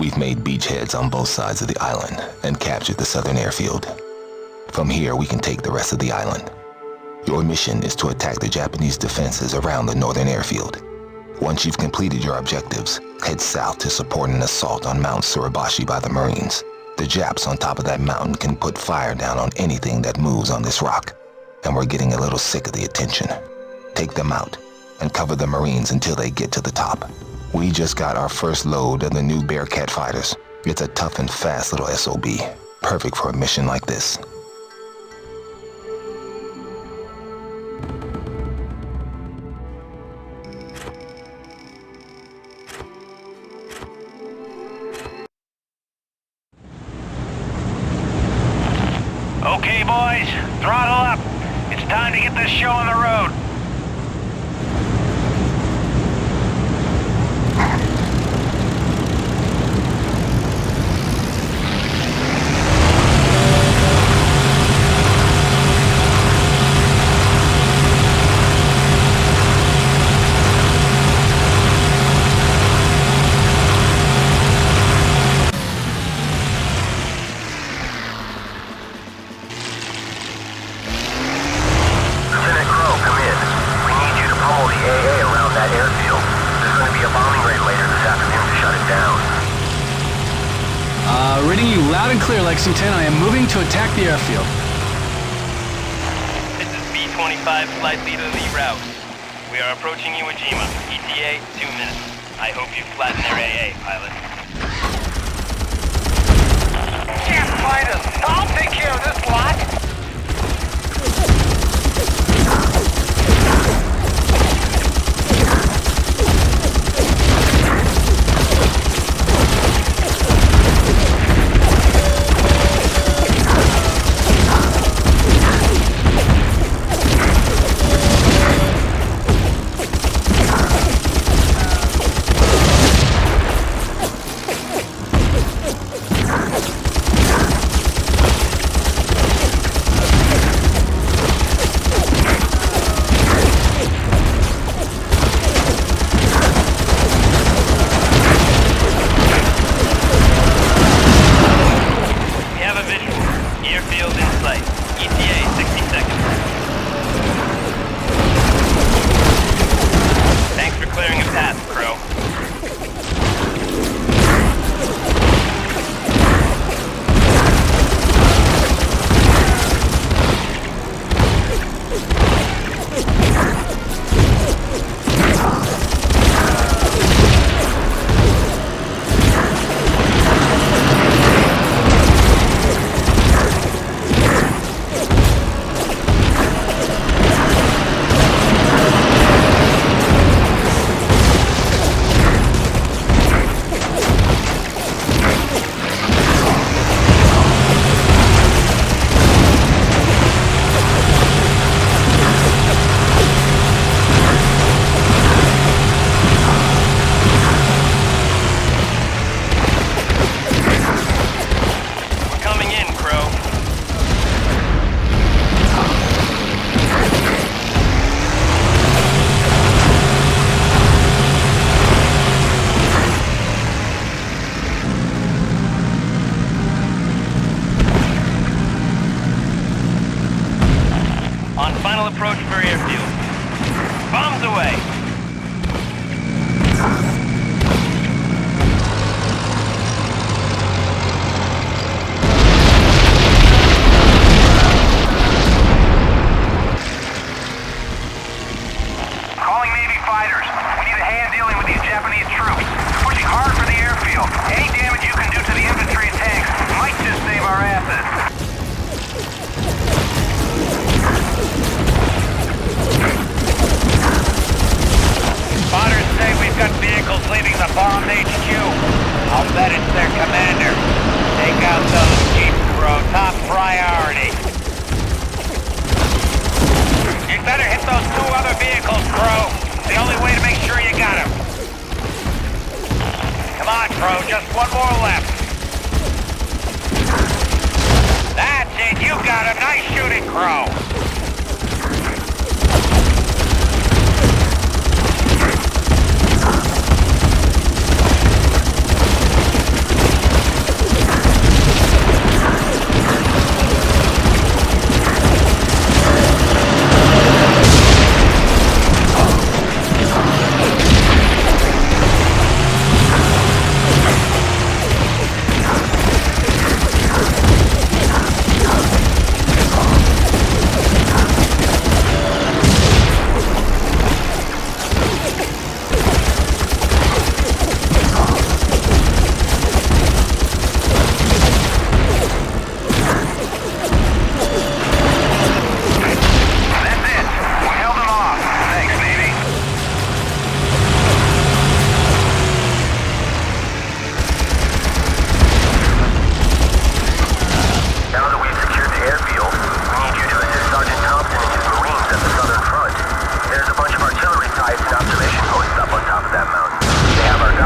We've made beachheads on both sides of the island and captured the southern airfield. From here, we can take the rest of the island. Your mission is to attack the Japanese defenses around the northern airfield. Once you've completed your objectives, head south to support an assault on Mount Suribashi by the Marines. The Japs on top of that mountain can put fire down on anything that moves on this rock, and we're getting a little sick of the attention. Take them out and cover the Marines until they get to the top. We just got our first load of the new Bearcat fighters. It's a tough and fast little SOB, perfect for a mission like this. Okay, boys, throttle up. It's time to get this show on the road. Reading you loud and clear, Lexington. I am moving to attack the airfield. This is B-25, flight leader Lee Route. We are approaching Iwo Jima. ETA, 2 minutes. I hope you flatten their AA, pilot. Jet fighters! I'll take care of this lot! Approach for airfield. Bombs away! Calling Navy fighters. We need a hand dealing with these Japanese troops. They're pushing hard for the airfield. Any damage you can do to the infantry and tanks might just save our asses. Spotters say we've got vehicles leaving the bombed HQ. I'll bet it's their commander. Take out those jeeps, bro. Top priority. You'd better hit those 2 other vehicles, bro. The only way to make sure you got them. Come on, bro. Just one more left. That's it. You got him. Nice shooting, Crow.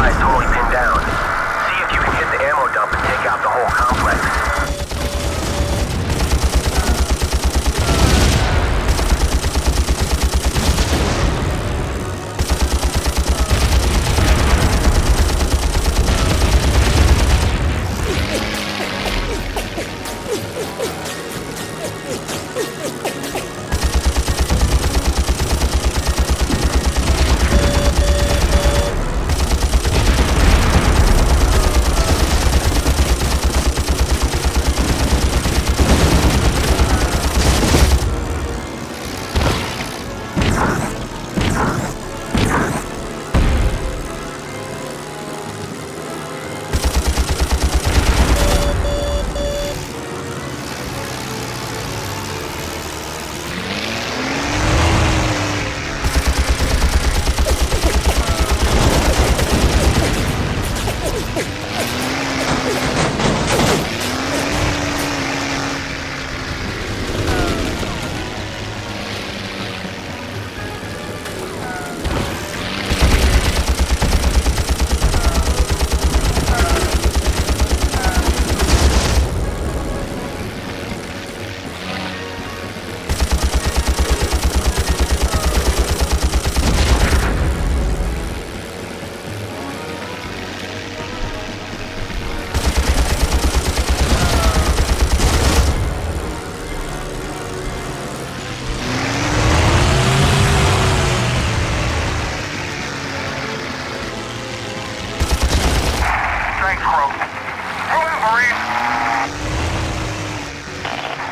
guys totally pinned down. See if you can hit the ammo dump and take out the whole complex.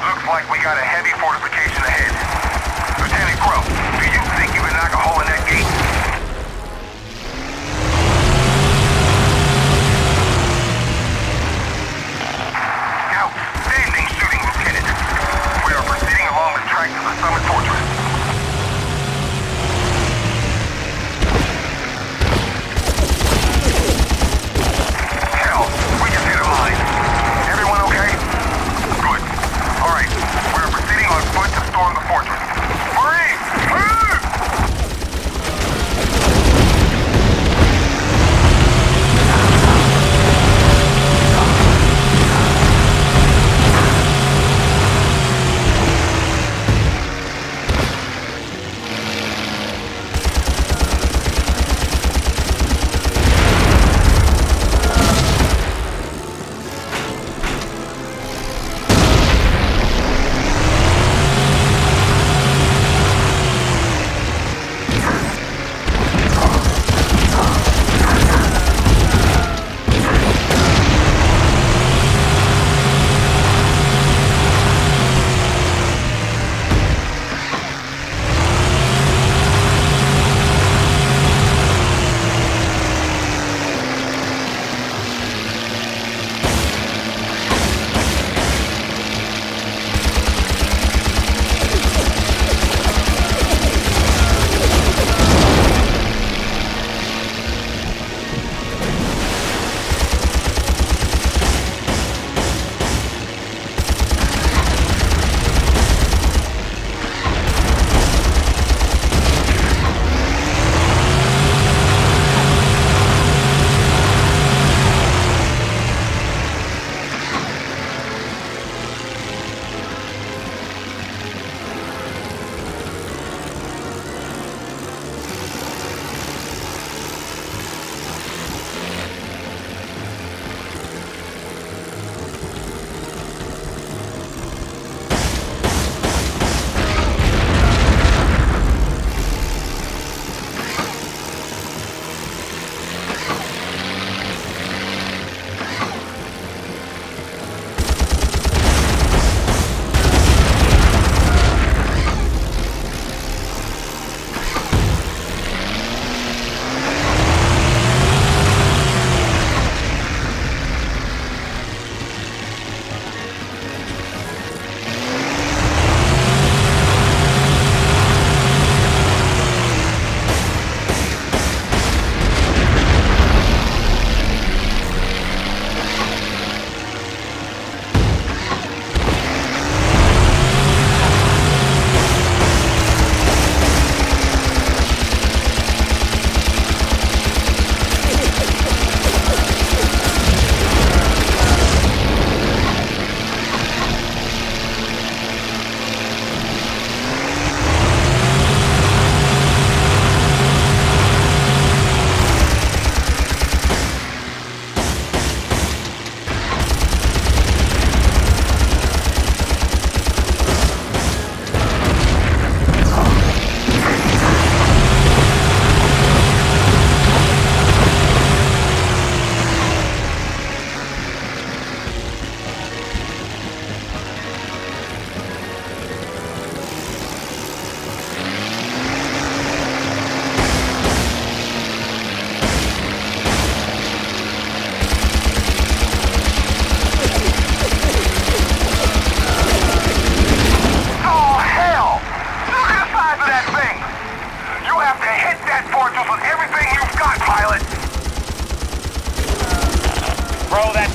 Looks like we got a heavy fortification ahead. Lieutenant Crow, do you think you can knock a hole in that gate? Outstanding shooting, Lieutenant. We are proceeding along the track to the summit fortress. Hell, we just hit a mine. Everyone okay? Good. All right, we are proceeding on foot to storm the fortress. Hurry!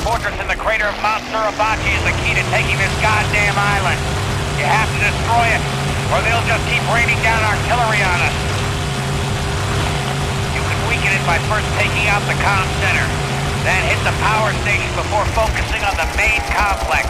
fortress in the crater of Mount Suribachi is the key to taking this goddamn island. You have to destroy it, or they'll just keep raining down artillery on us. You can weaken it by first taking out the comm center, then hit the power station before focusing on the main complex.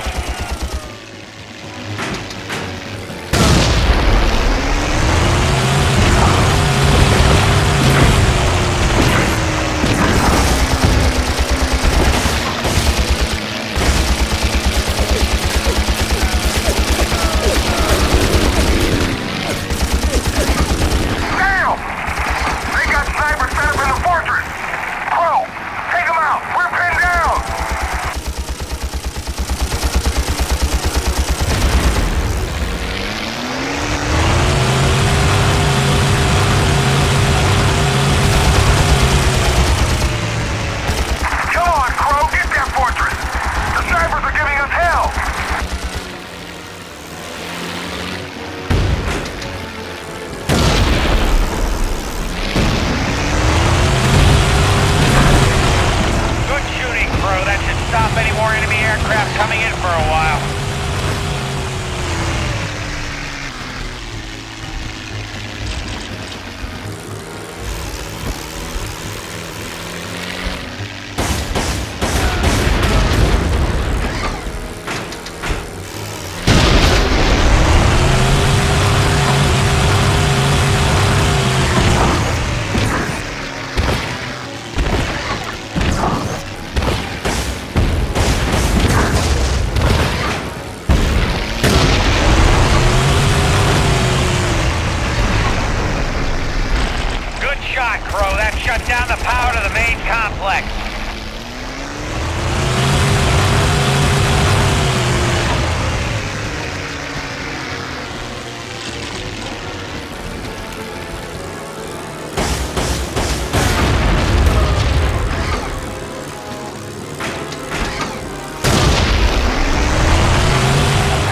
Shut down the power to the main complex.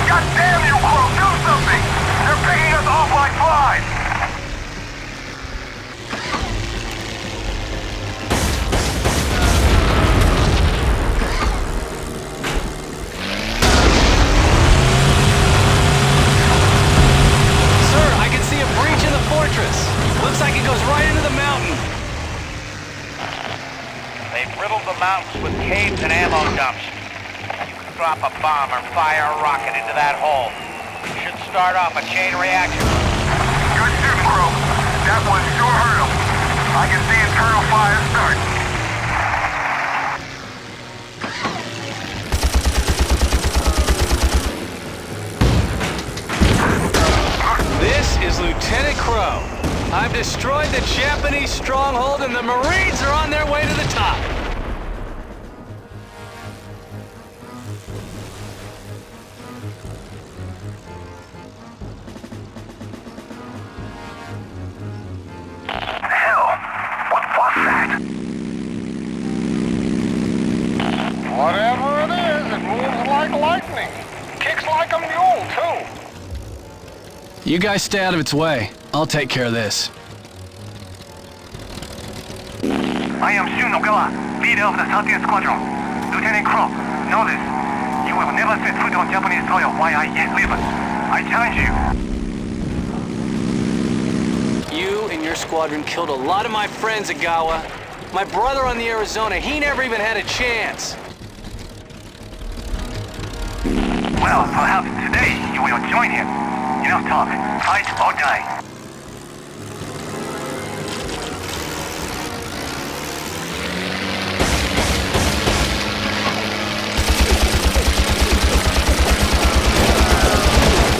God damn you, Crow! Do something! They're picking us off like flies! Looks like it goes right into the mountain. They've riddled the mountains with caves and ammo dumps. You can drop a bomb or fire a rocket into that hole. It should start off a chain reaction. Good shooting, Crow. That one sure hurt him. I can see internal fire start. This is Lieutenant Crow. I've destroyed the Japanese stronghold and the Marines are on their way to the top. Hell, what was that? Whatever it is, it moves like lightning. Kicks like a mule, too. You guys stay out of its way. I'll take care of this. I am Shun Ogawa, leader of the 30th Squadron. Lieutenant Crow, know this. You will never set foot on Japanese soil while I yet live. I challenge you. You and your squadron killed a lot of my friends, Ogawa. My brother on the Arizona, he never even had a chance. Well, perhaps today you will join him. Enough talk. Fight or die.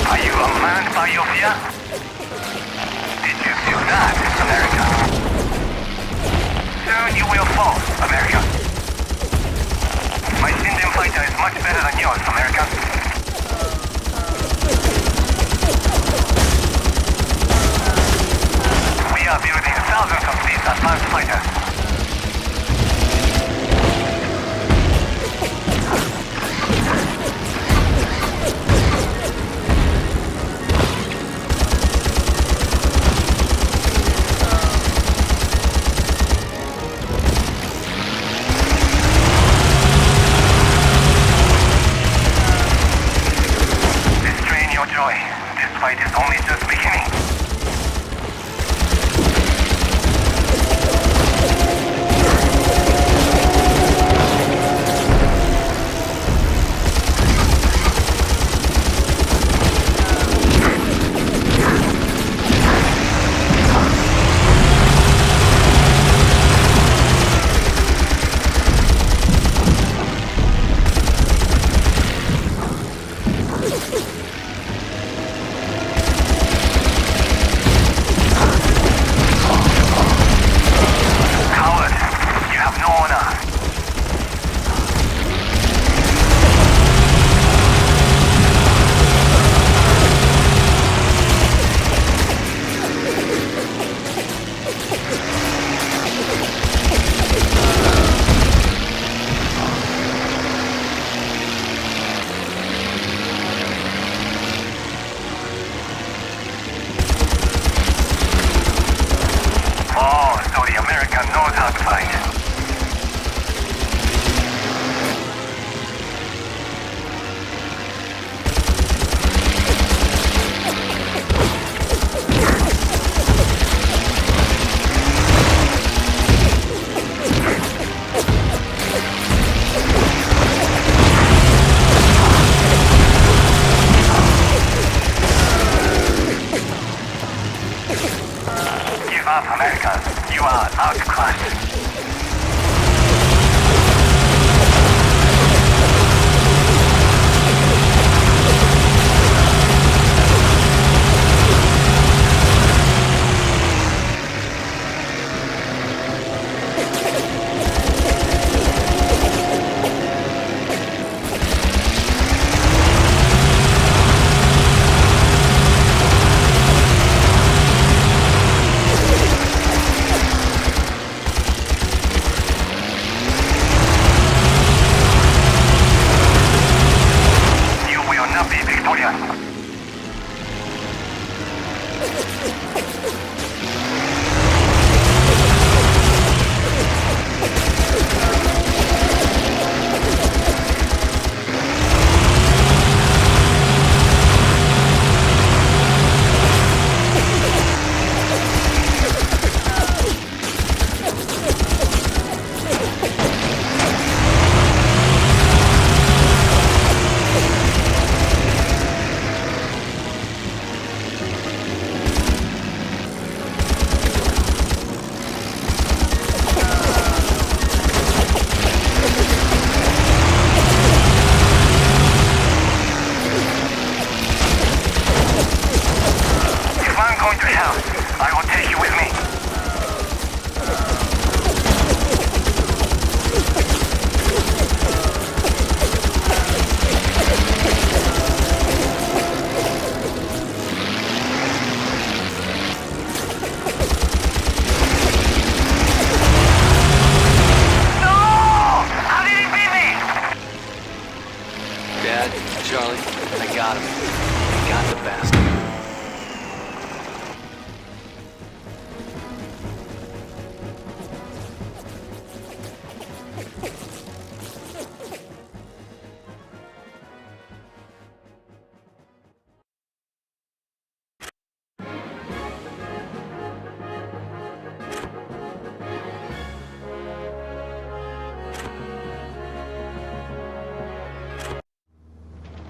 Are you a man by your fear? Did you feel that, America? Soon you will fall, America. My Shinden fighter is much better than yours, America. We are building thousands of these advanced fighters.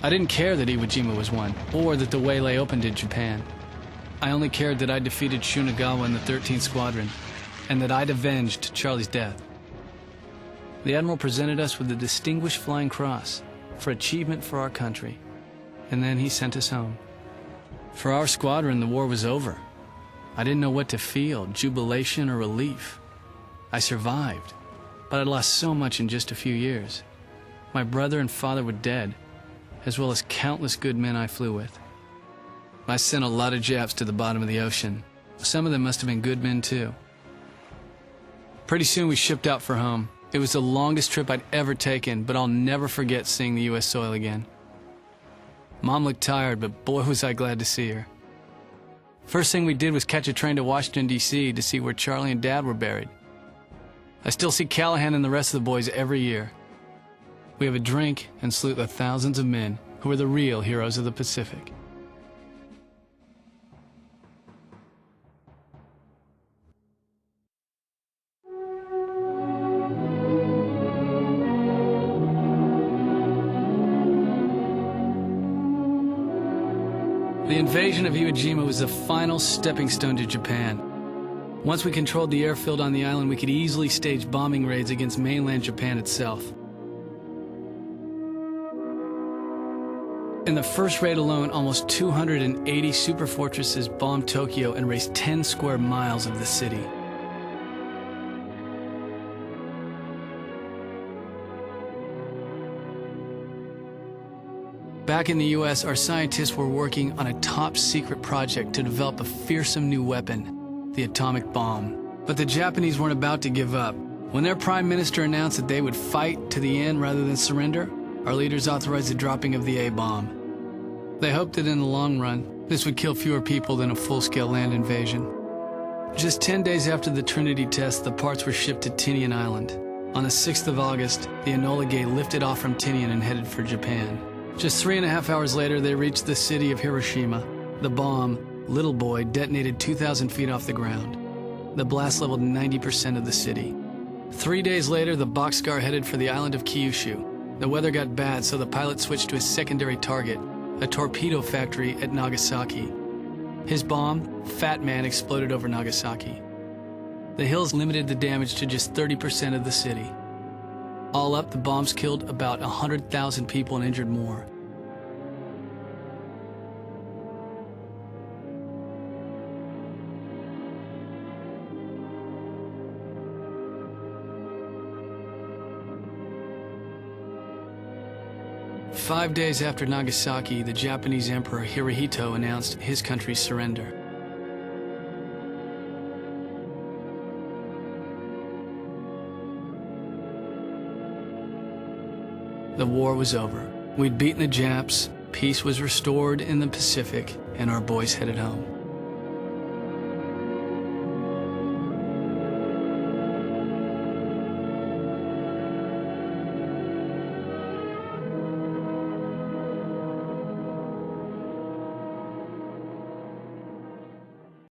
I didn't care that Iwo Jima was won, or that the way lay open to Japan. I only cared that I defeated Shunagawa in the 13th Squadron, and that I'd avenged Charlie's death. The Admiral presented us with the Distinguished Flying Cross for achievement for our country, and then he sent us home. For our squadron, the war was over. I didn't know what to feel, jubilation or relief. I survived, but I'd lost so much in just a few years. My brother and father were dead, as well as countless good men I flew with. I sent a lot of Japs to the bottom of the ocean. Some of them must have been good men too. Pretty soon we shipped out for home. It was the longest trip I'd ever taken, but I'll never forget seeing the U.S. soil again. Mom looked tired, but boy was I glad to see her. First thing we did was catch a train to Washington, D.C. to see where Charlie and Dad were buried. I still see Callahan and the rest of the boys every year. We have a drink and salute the thousands of men who are the real heroes of the Pacific. The invasion of Iwo Jima was the final stepping stone to Japan. Once we controlled the airfield on the island, we could easily stage bombing raids against mainland Japan itself. In the first raid alone, almost 280 superfortresses bombed Tokyo and razed 10 square miles of the city. Back in the US, our scientists were working on a top-secret project to develop a fearsome new weapon, the atomic bomb. But the Japanese weren't about to give up. When their prime minister announced that they would fight to the end rather than surrender, our leaders authorized the dropping of the A-bomb. They hoped that in the long run, this would kill fewer people than a full-scale land invasion. Just 10 days after the Trinity test, the parts were shipped to Tinian Island. On the 6th of August, the Enola Gay lifted off from Tinian and headed for Japan. Just 3.5 hours later, they reached the city of Hiroshima. The bomb, Little Boy, detonated 2,000 feet off the ground. The blast leveled 90% of the city. 3 days later, the Boxcar headed for the island of Kyushu. The weather got bad, so the pilot switched to his secondary target, a torpedo factory at Nagasaki. His bomb, Fat Man, exploded over Nagasaki. The hills limited the damage to just 30% of the city. All up, the bombs killed about 100,000 people and injured more. Five days after Nagasaki, the Japanese Emperor Hirohito announced his country's surrender. The war was over. We'd beaten the Japs, peace was restored in the Pacific, and our boys headed home.